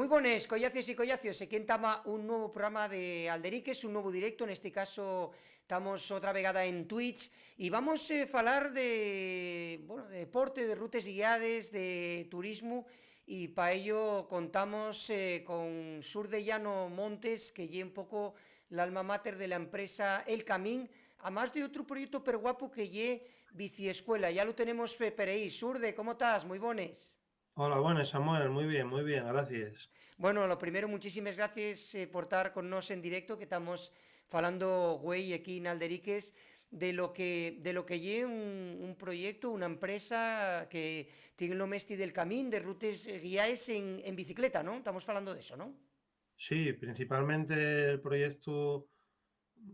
Muy buenas, collacios y collacios. Aquí entama un nuevo programa de Alderiques, un nuevo directo. En este caso, estamos otra vegada en Twitch y vamos a falar de deporte, de rutas guiades, de turismo. Y para ello contamos con Sur de Llano Montes, que lleva un poco la alma mater de la empresa El Camín, además de otro proyecto per guapo que lle Biciescuela. Ya lo tenemos per ahí. Surde, ¿cómo estás? Muy buenas. Hola, buenas, Samuel. Muy bien, gracias. Bueno, lo primero, muchísimas gracias por estar con nos en directo, que estamos falando, güey, aquí en Alderiques, de lo que lleva un proyecto, una empresa que tiene el nombre del camino de rutas guiaes en bicicleta, ¿no? Estamos hablando de eso, ¿no? Sí, principalmente el proyecto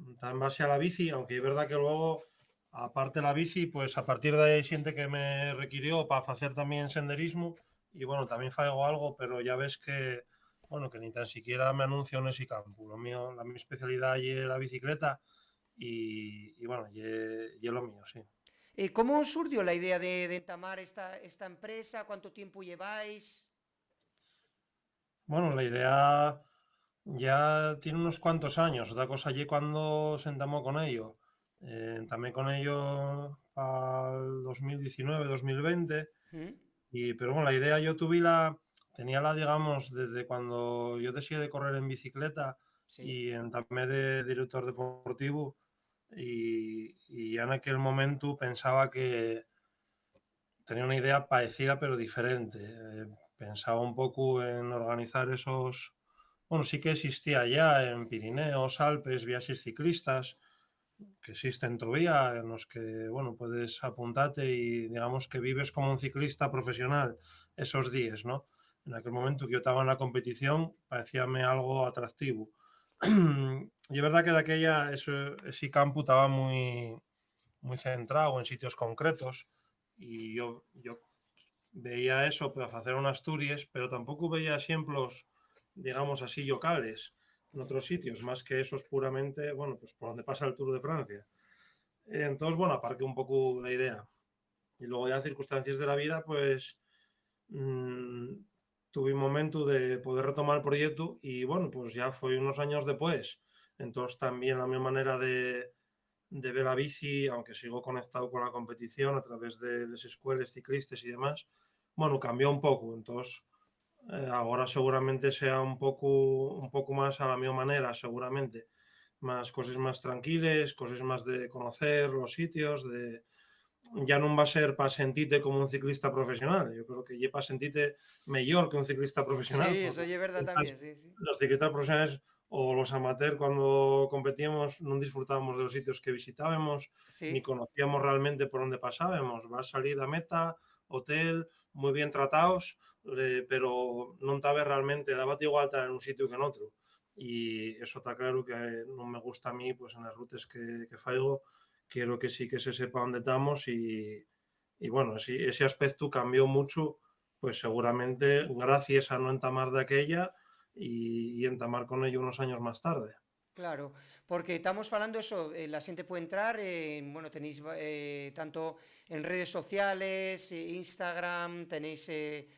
está en base a la bici, aunque es verdad que luego, aparte de la bici, pues a partir de ahí siente que me requirió para hacer también senderismo y bueno, también fago algo, pero ya ves que, bueno, que ni tan siquiera me anuncio en ese campo. Lo mío, mi especialidad es la bicicleta y bueno, y lo mío, sí. ¿Cómo surgió la idea de entamar esta empresa? ¿Cuánto tiempo lleváis? Bueno, la idea ya tiene unos cuantos años. Otra cosa allí cuando sentamos con ello. También con ello al 2019, 2020. ¿Mm? Pero bueno, la idea tenía digamos, desde cuando yo decidí de correr en bicicleta Sí. también de director deportivo. Y ya en aquel momento pensaba que tenía una idea parecida pero diferente. Pensaba un poco en organizar esos, bueno, sí que existía ya en Pirineos, Alpes, viajes ciclistas, que existen todavía, en los que, bueno, puedes apuntarte y digamos que vives como un ciclista profesional esos días, ¿no? En aquel momento que yo estaba en la competición, parecíame algo atractivo. Y es verdad que de aquella, ese campo estaba muy centrado en sitios concretos y yo veía eso para hacer un Asturias, pero tampoco veía ejemplos, digamos así, locales en otros sitios, más que esos puramente, bueno, pues por donde pasa el Tour de Francia. Entonces, bueno, aparqué un poco la idea. Y luego ya circunstancias de la vida, pues mmm, tuve un momento de poder retomar el proyecto y bueno, pues ya fue unos años después. Entonces también la misma manera de ver la bici, aunque sigo conectado con la competición a través de las escuelas ciclistas y demás, bueno, cambió un poco. Entonces, ahora seguramente sea un poco más a la misma manera, seguramente. Más cosas más tranquilas, cosas más de conocer los sitios, ya no va a ser para sentirte como un ciclista profesional. Yo creo que ya para sentirte mejor que un ciclista profesional, Sí, eso porque es verdad también, sí, sí. los ciclistas profesionales o los amateurs cuando competíamos no disfrutábamos de los sitios que visitábamos ni Sí. conocíamos realmente por dónde pasábamos. Va a salir a meta, hotel, muy bien tratados, pero no sabes realmente, daba igual estar en un sitio que en otro. Y eso está claro que no me gusta a mí, pues en las rutas que faigo, quiero que sí que se sepa dónde estamos y bueno, si ese aspecto cambió mucho, pues seguramente gracias a no entamar de aquella y entamar con ello unos años más tarde. Claro, porque estamos hablando eso, la gente puede entrar, bueno, tenéis tanto en redes sociales, Instagram, tenéis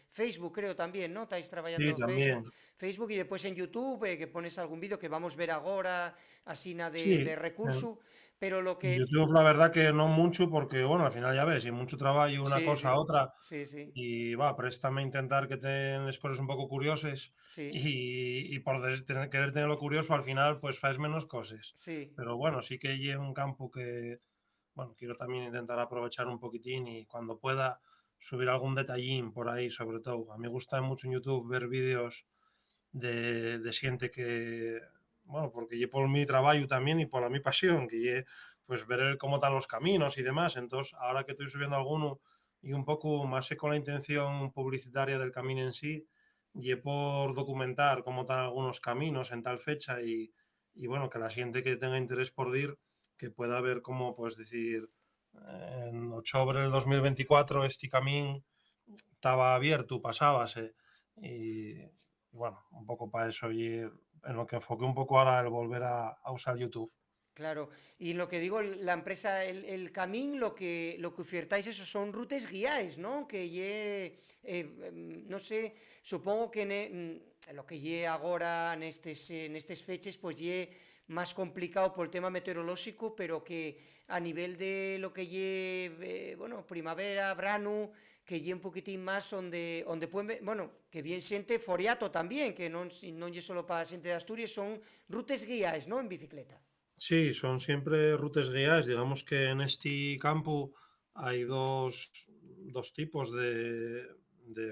Facebook creo también, ¿no? Estáis Sí, trabajando Facebook, también. Facebook y después en YouTube, que pones algún vídeo que vamos a ver ahora, así nada Sí, de recurso, pero lo en que... YouTube la verdad que no mucho porque, bueno, al final ya ves, hay mucho trabajo una Sí, cosa a sí, otra sí, sí, y va, préstame a intentar que ten las cosas un poco curiosas sí, y por querer tenerlo curioso al final pues faes menos cosas. sí. Pero bueno, sí que hay un campo que, bueno, quiero también intentar aprovechar un poquitín y cuando pueda subir algún detallín por ahí, sobre todo. A mí me gusta mucho en YouTube ver vídeos de gente que, bueno, porque yo por mi trabajo también y por la mi pasión, que lle, pues ver cómo están los caminos y demás. Entonces, ahora que estoy subiendo alguno y un poco más con la intención publicitaria del camino en sí, y por documentar cómo están algunos caminos en tal fecha y bueno, que la gente que tenga interés por ir, que pueda ver cómo, pues decir, en octubre del 2024 este camino estaba abierto, pasábase y bueno, un poco para eso y en lo que enfoqué un poco ahora el volver a usar YouTube. Claro, y lo que digo, la empresa, el Camín, lo que ofertáis, eso son rutes guiáis, ¿no? No sé, supongo que lo que lle agora nestes feches, pues lle más complicado por el tema meteorológico, pero que a nivel de lo que bueno, primavera, verano, que lle un poquitín más onde pueden, bueno, que bien xente foriato también, que non lle solo para xente de Asturias, son rutes guiáis, ¿no? En bicicleta. Sí, son siempre rutes guías. Digamos que en este campo hay dos tipos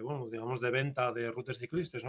bueno, digamos, de venta de rutes ciclistas, ¿no?